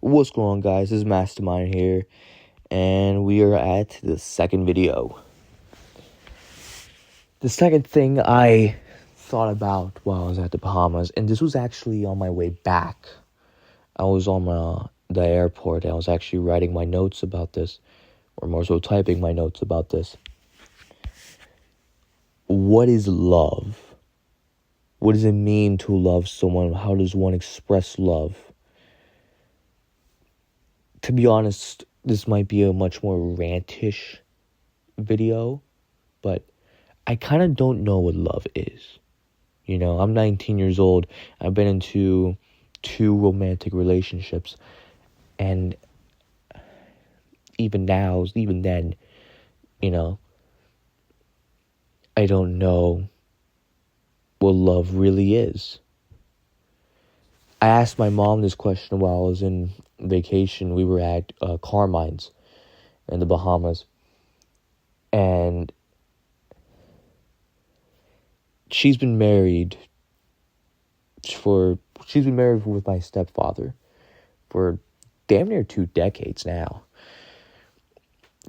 What's going on, guys? This is Mastermind here, and we are at the second video. The second thing I thought about while I was at the Bahamas, and this was actually on my way back. I was on the airport, and I was actually writing my notes about this, or more so typing my notes about this. What is love? What does it mean to love someone? How does one express love? To be honest, this might be a much more rantish video, but I kind of don't know what love is. I'm 19 years old. I've been into 2 romantic relationships, and even then, I don't know what love really is. I asked my mom this question while I was in vacation. We were at Carmine's in the Bahamas, and she's been married with my stepfather for damn near 2 decades now.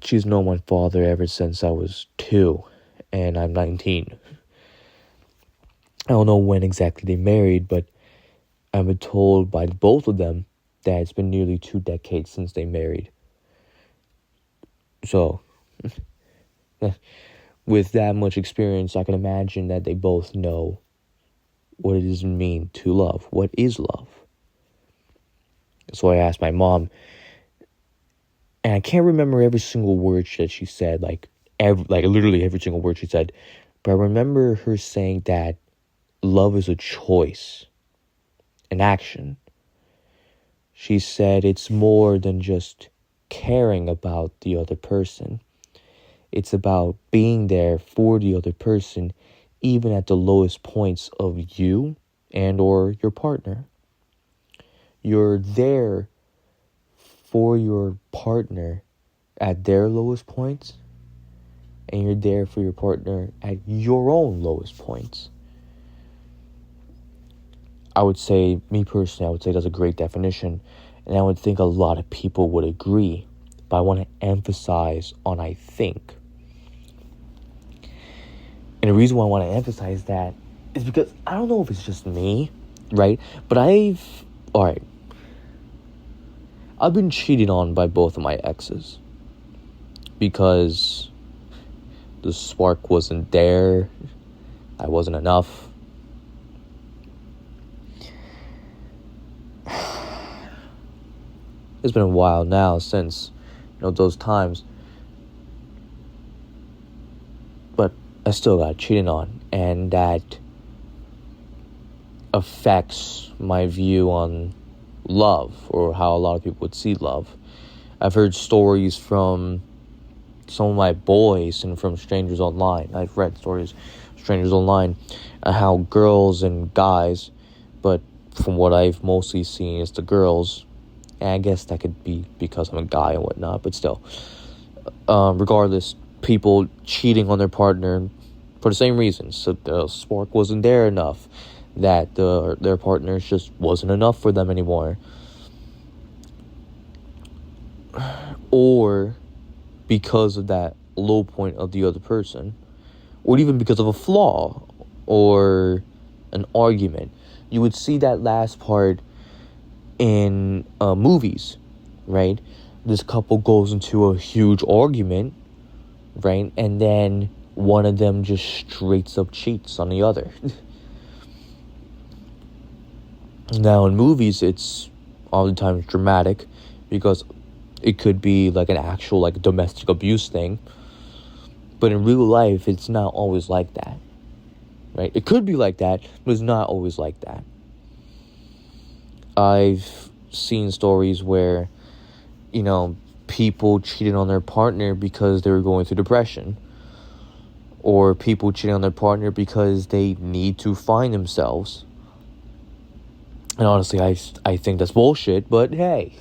She's known my father ever since I was 2, and I'm 19. I don't know when exactly they married, but I've been told by both of them that it's been nearly 2 decades since they married. So, with that much experience, I can imagine that they both know what it does mean to love. What is love? So I asked my mom, and I can't remember every single word that she said, literally every single word she said, but I remember her saying that love is a choice, an action. She said it's more than just caring about the other person. It's about being there for the other person, even at the lowest points of you and or your partner. You're there for your partner at their lowest points, and you're there for your partner at your own lowest points. I would say that's a great definition, and I would think a lot of people would agree, but I want to emphasize on I think. And the reason why I want to emphasize that is because I don't know if it's just me, right? But I've been cheated on by both of my exes because the spark wasn't there. I wasn't enough. It's been a while now since, those times. But I still got cheated on, and that affects my view on love, or how a lot of people would see love. I've heard stories from some of my boys and from strangers online. I've read stories from strangers online, how girls and guys, but from what I've mostly seen is the girls, and I guess that could be because I'm a guy and whatnot, but still, regardless, people cheating on their partner for the same reasons. So the spark wasn't there enough, that their partners just wasn't enough for them anymore, or because of that low point of the other person, or even because of a flaw or an argument. You would see that last part in movies, right? This couple goes into a huge argument, right? And then one of them just straight up cheats on the other. Now, in movies, it's oftentimes dramatic because it could be like an actual domestic abuse thing. But in real life, it's not always like that, right? It could be like that, but it's not always like that. I've seen stories where, people cheated on their partner because they were going through depression. Or people cheating on their partner because they need to find themselves. And honestly, I think that's bullshit, but hey,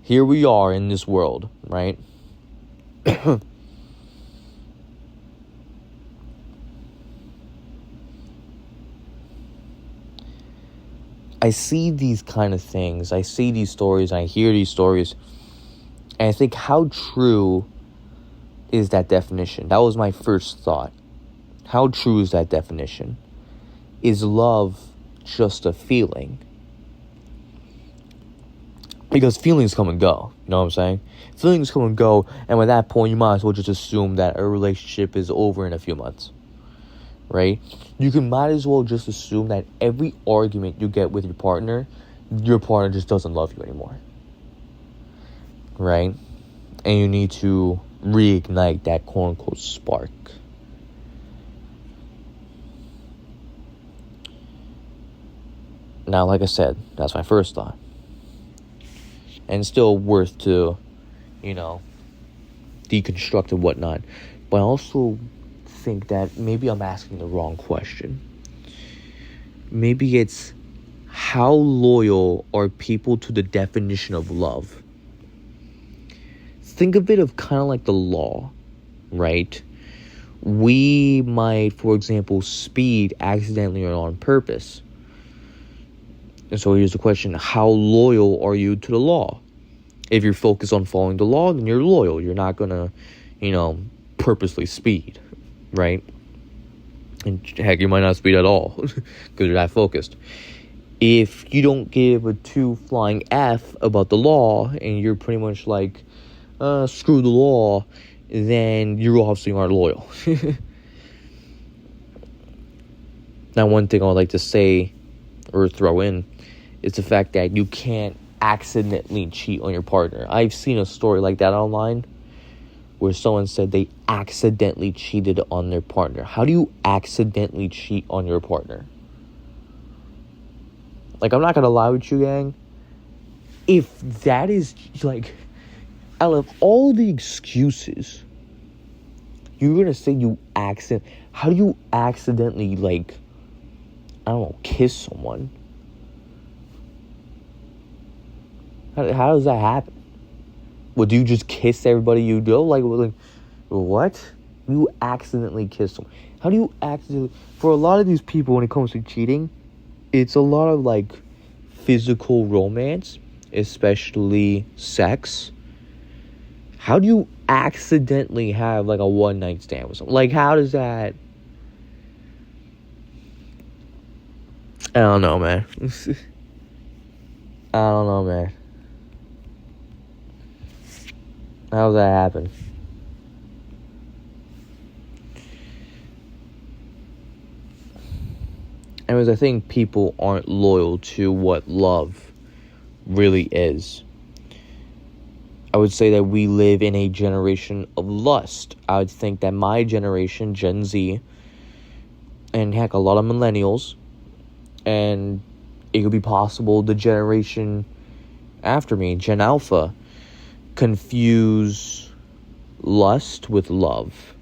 here we are in this world, right? I see these kind of things. I see these stories. I hear these stories. And I think, how true is that definition? That was my first thought. How true is that definition? Is love just a feeling? Because feelings come and go. You know what I'm saying? Feelings come and go. And at that point, you might as well just assume that a relationship is over in a few months. Right? Might as well just assume that every argument you get with your partner just doesn't love you anymore. Right? And you need to reignite that quote-unquote spark. Now, like I said, that's my first thought. And still worth to, deconstruct and whatnot. But I also think that maybe I'm asking the wrong question. Maybe it's, how loyal are people to the definition of love? Think of it of kind of like the law, right? We might, for example, speed accidentally or on purpose. And so here's the question: how loyal are you to the law? If you're focused on following the law, then you're loyal. You're not gonna, purposely speed, right? And heck, you might not speed at all because you're that focused. If you don't give a 2 flying F about the law and you're pretty much like, screw the law, then you obviously aren't loyal. Now, one thing I would like to say or throw in is the fact that you can't accidentally cheat on your partner. I've seen a story like that online where someone said they accidentally cheated on their partner. How do you accidentally cheat on your partner? Like, I'm not gonna lie with you, gang. If that is, like, out of all the excuses, you're gonna say how do you accidentally, like, I don't know, kiss someone? How does that happen? Well, do you just kiss everybody you know? Like what? You accidentally kiss them. How do you accidentally... For a lot of these people, when it comes to cheating, it's a lot of, like, physical romance, especially sex. How do you accidentally have, like, a one-night stand with someone? Like, how does that... I don't know, man. I don't know, man. How does that happen? Anyways, I think people aren't loyal to what love really is. I would say that we live in a generation of lust. I would think that my generation, Gen Z, and heck, a lot of millennials, and it could be possible the generation after me, Gen Alpha, confuse lust with love.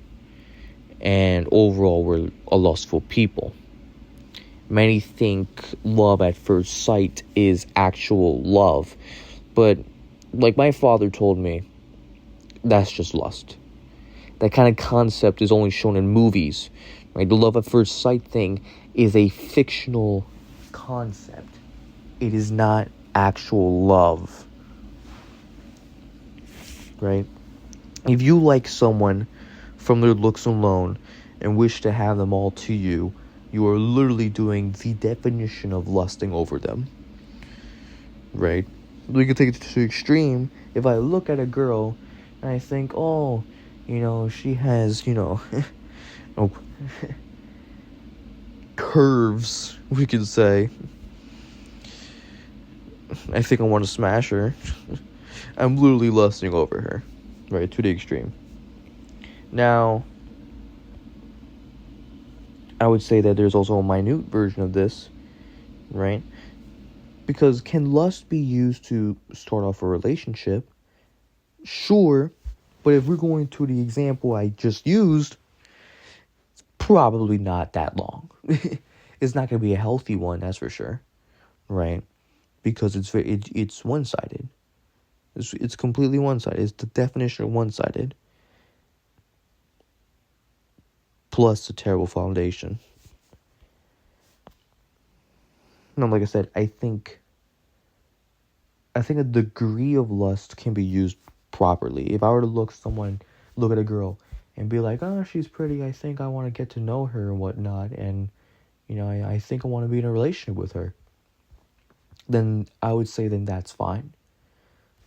And overall, we're a lustful people. Many think love at first sight is actual love. But like my father told me, that's just lust. That kind of concept is only shown in movies. Right? The love at first sight thing is a fictional concept. It is not actual love. Right? If you like someone from their looks alone and wish to have them all to you, you are literally doing the definition of lusting over them. Right? We can take it to the extreme. If I look at a girl and I think, oh, she has, curves, we could say. I think I want to smash her. I'm literally lusting over her. Right, to the extreme. Now, I would say that there's also a minute version of this, right? Because can lust be used to start off a relationship? Sure, but if we're going to the example I just used, it's probably not that long. It's not going to be a healthy one, that's for sure, right? Because it's one-sided. It's completely one-sided. It's the definition of one-sided. Plus a terrible foundation. no, like I said, I think a degree of lust can be used properly. If I were to look at a girl and be like, oh, she's pretty, I think I want to get to know her and whatnot, and, I think I want to be in a relationship with her, then I would say then that's fine.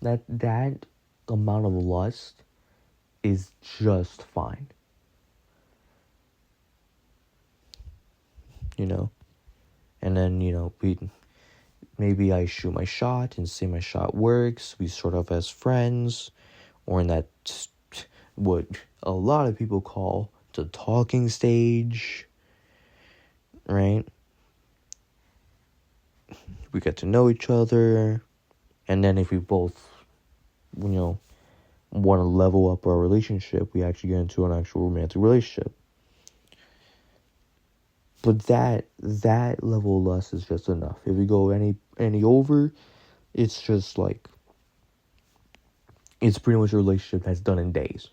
That amount of lust is just fine. And then, maybe I shoot my shot and say my shot works. We sort of as friends, or in that what a lot of people call the talking stage, right? We get to know each other, and then if we both, want to level up our relationship, we actually get into an actual romantic relationship. But that level of lust is just enough. If we go any over, it's just like, it's pretty much a relationship that's done in days,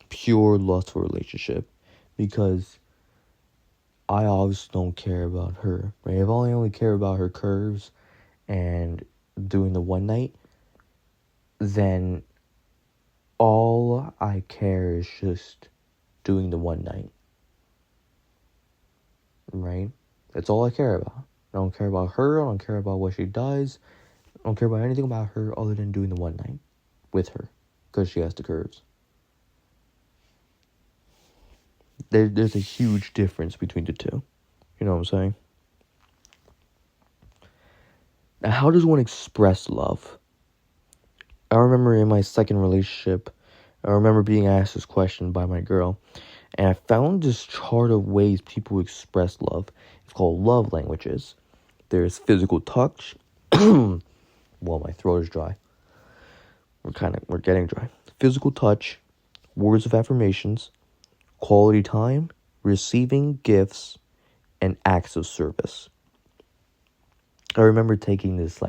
pure lustful relationship, because I obviously don't care about her, right? If I only care about her curves and doing the one night, then all I care is just doing the one night, right? That's all I care about. I don't care about her. I don't care about what she does. I don't care about anything about her other than doing the one night with her, because she has the curves. There's a huge difference between the two. You know what I'm saying? Now, how does one express love? I remember in my second relationship, I remember being asked this question by my girl, and I found this chart of ways people express love. It's called love languages. There's physical touch. Well, my throat is dry. We're getting dry. Physical touch, words of affirmations, quality time, receiving gifts, and acts of service. I remember taking this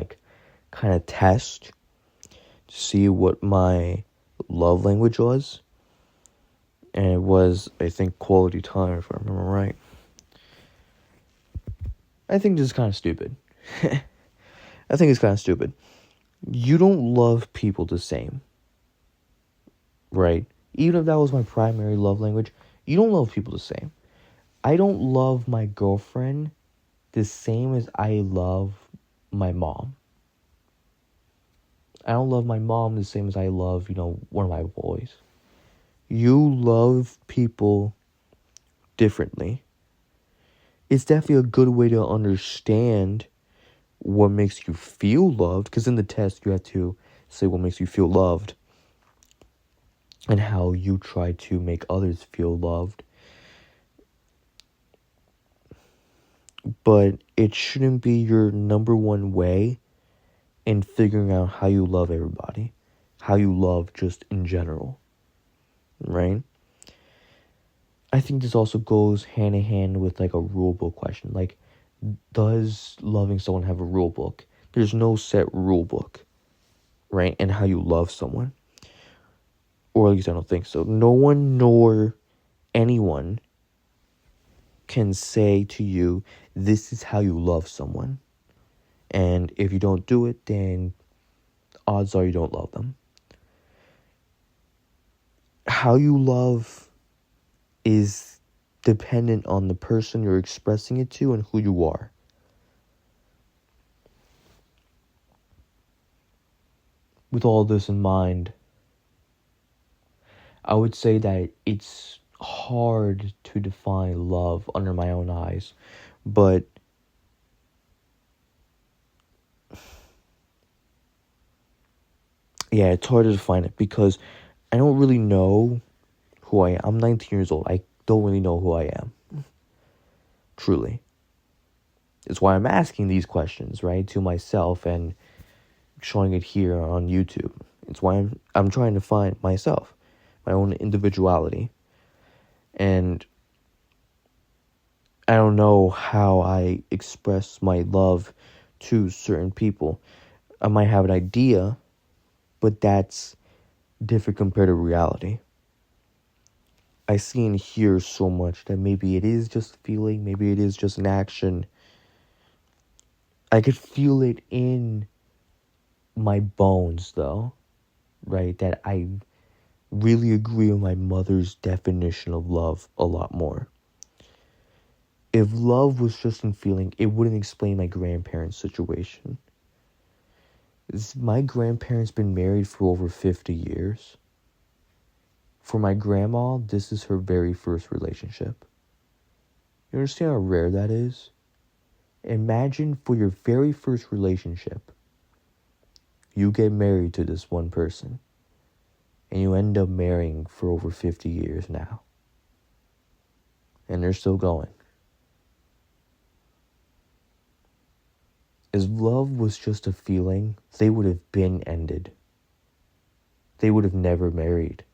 kind of test to see what my love language was. And it was, I think, quality time, if I remember right. I think this is kind of stupid. I think it's kind of stupid. You don't love people the same, right? Even if that was my primary love language, you don't love people the same. I don't love my girlfriend the same as I love my mom. I don't love my mom the same as I love, one of my boys. You love people differently. It's definitely a good way to understand what makes you feel loved, because in the test you have to say what makes you feel loved and how you try to make others feel loved. But it shouldn't be your number one way in figuring out how you love everybody, how you love just in general, right? I think this also goes hand in hand with a rule book question. Does loving someone have a rule book? There's no set rule book, right? And how you love someone. Or at least I don't think so. No one nor anyone can say to you, this is how you love someone. And if you don't do it, then odds are you don't love them. How you love is dependent on the person you're expressing it to and who you are. With all this in mind, I would say that it's hard to define love under my own eyes, but yeah, it's hard to define it because I don't really know who I am. I'm 19 years old. I don't really know who I am. Truly. It's why I'm asking these questions, right, to myself and showing it here on YouTube. It's why I'm trying to find myself, my own individuality. And I don't know how I express my love to certain people. I might have an idea, but that's different compared to reality. I see and hear so much that maybe it is just a feeling, maybe it is just an action, I could feel it in my bones, though, right? That I really agree with my mother's definition of love a lot more. If love was just in feeling, it wouldn't explain my grandparents' situation. My grandparents been married for over 50 years. For my grandma, this is her very first relationship. You understand how rare that is? Imagine for your very first relationship, you get married to this one person, and you end up marrying for over 50 years now. And they're still going. If love was just a feeling, they would have been ended. They would have never married.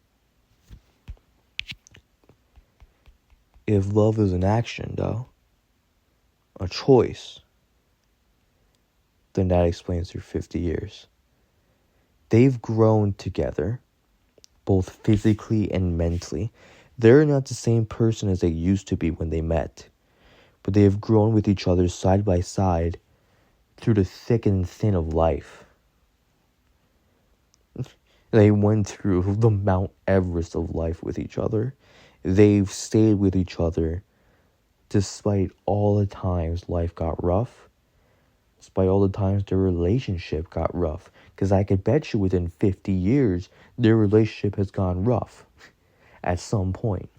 If love is an action, though, a choice, then that explains their 50 years. They've grown together, both physically and mentally. They're not the same person as they used to be when they met, but they have grown with each other side by side through the thick and thin of life. They went through the Mount Everest of life with each other. They've stayed with each other despite all the times life got rough, despite all the times their relationship got rough. Because I could bet you within 50 years, their relationship has gone rough at some point.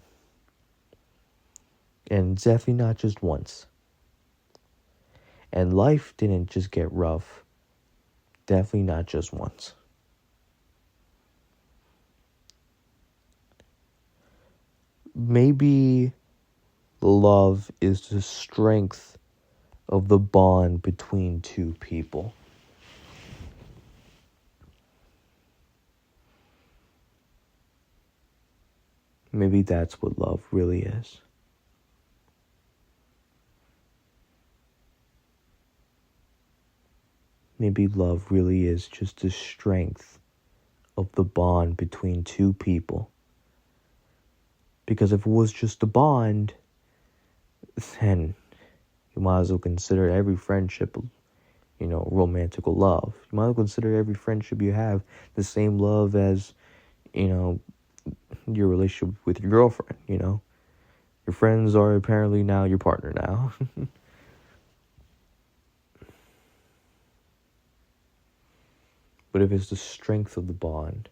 And definitely not just once. And life didn't just get rough, definitely not just once. Maybe love is the strength of the bond between two people. Maybe that's what love really is. Maybe love really is just the strength of the bond between two people. Because if it was just a bond, then you might as well consider every friendship, romantic love. You might as well consider every friendship you have the same love as, your relationship with your girlfriend, Your friends are apparently now your partner now. But if it's the strength of the bond,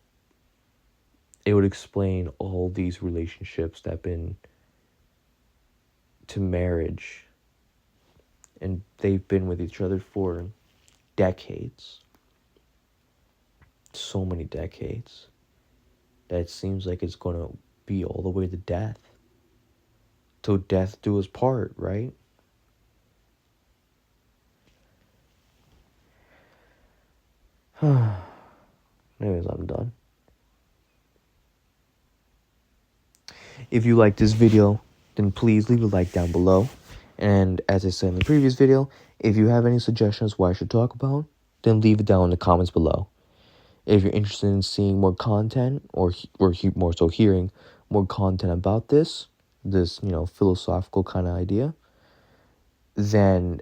it would explain all these relationships that have been to marriage, and they've been with each other for decades. So many decades that it seems like it's going to be all the way to death. Till death do us part, right? Anyways, I'm done. If you like this video, then please leave a like down below. And as I said in the previous video, if you have any suggestions what I should talk about, then leave it down in the comments below. If you're interested in seeing more content, or more so hearing more content about this philosophical kind of idea, then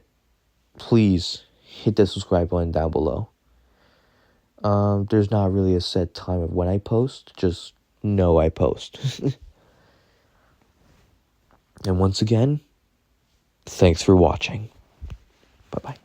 please hit the subscribe button down below. There's not really a set time of when I post, just know I post. And once again, thanks for watching. Bye-bye.